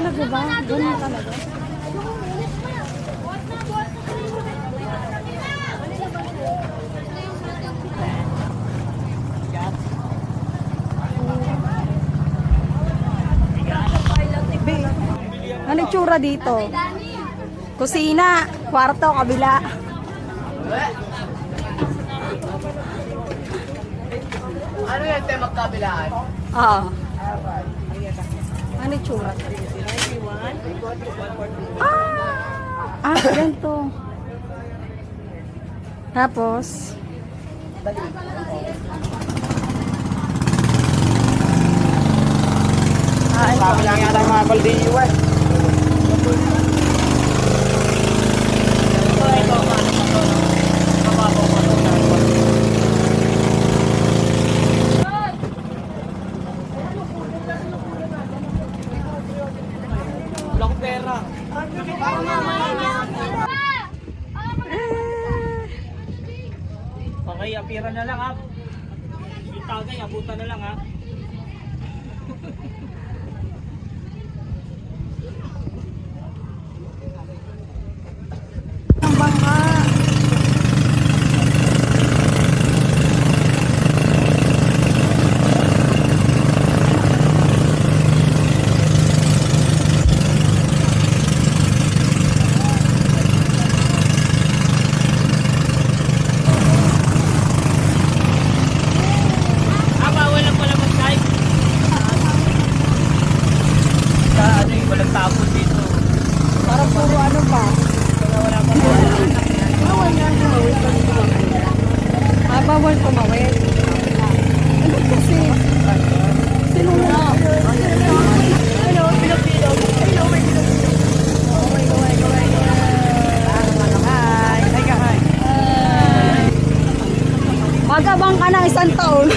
Talaga ba? Ganun talaga? Ano tsura dito? Kusina, kwarto, kabila. Ano yan, te, magkabilaan? Oo. Ano tsura? Ganito. Tapos, Sabi lang yata yung mga baldiyo eh. Wala ko pera. Okay, apira na lang ha. Yung tagay, abutan na lang ha. ang bangka. Bawal lang pala mag-type. Sa ano yung walang tapon dito. Parang puro ano pa. Wala pa po. Bawal nga tumawid. Bawal tumawid. Ano kasi? Sino na? Hello? Pinapilo. Hello, may pinapilo. Hi. Hi ka, hi. Magabang ka ng isang taon.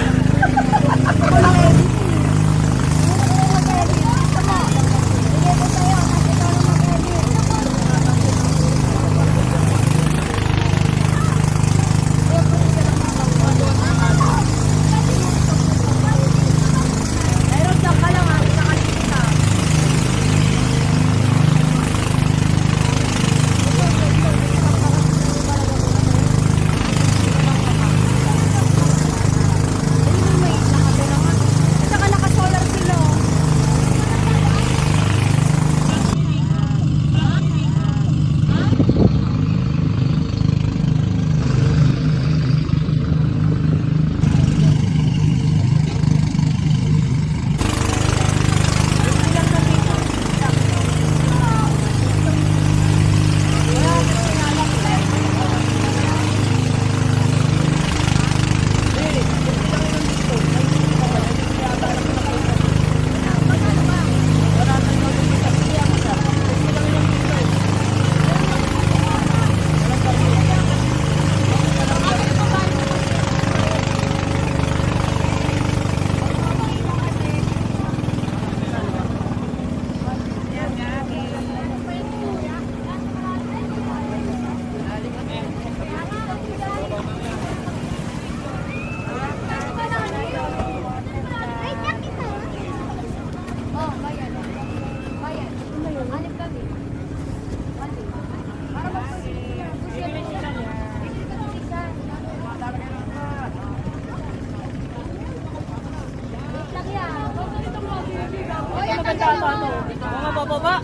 Mga bababa.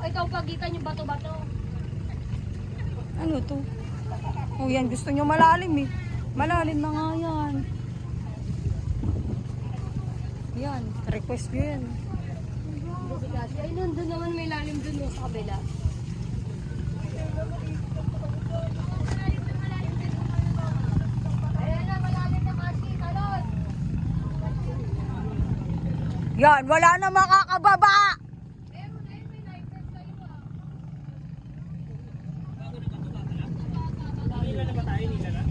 Ikaw pagitan yung bato-bato. Ano to? Oh, yan. Gusto nyo malalim eh. Malalim na nga yan. Yan. Request nyo yan. Ay, nandun naman may lalim dun no, sa kabila. Ayan na, malalim na kasi. Talon! Yan. Wala na makakababa! Nila na ba tayo? Nila na?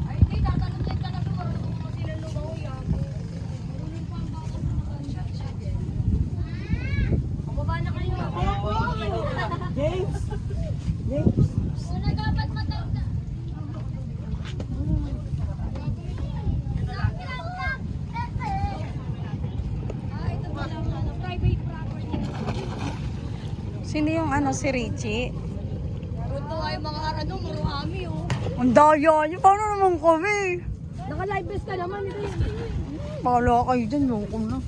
Ay, hindi. Tatalon ka na doon. Marunong mo sila lumaw yan. Marunong pa ang baka na nag-shot-shot eh. private property. Sino yung si Richie? Ito ay mga Muruhami oh. Ang daya niyo, paano naman kami? Naka-live best ka naman. Ito yun. Bahala kayo dyan, loko na.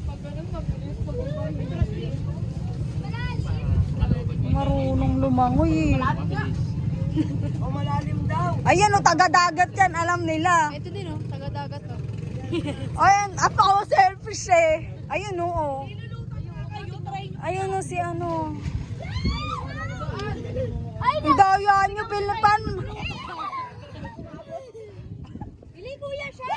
Marunong lumangoy eh. O malalim daw. Ayan o, taga-dagat yan, alam nila. Ito din oh, taga-dagat to. Ayan, ako selfish eh. Ayun o. Ayun o si ano. Ang daya niyo, Pilipan. Pili kuya siya.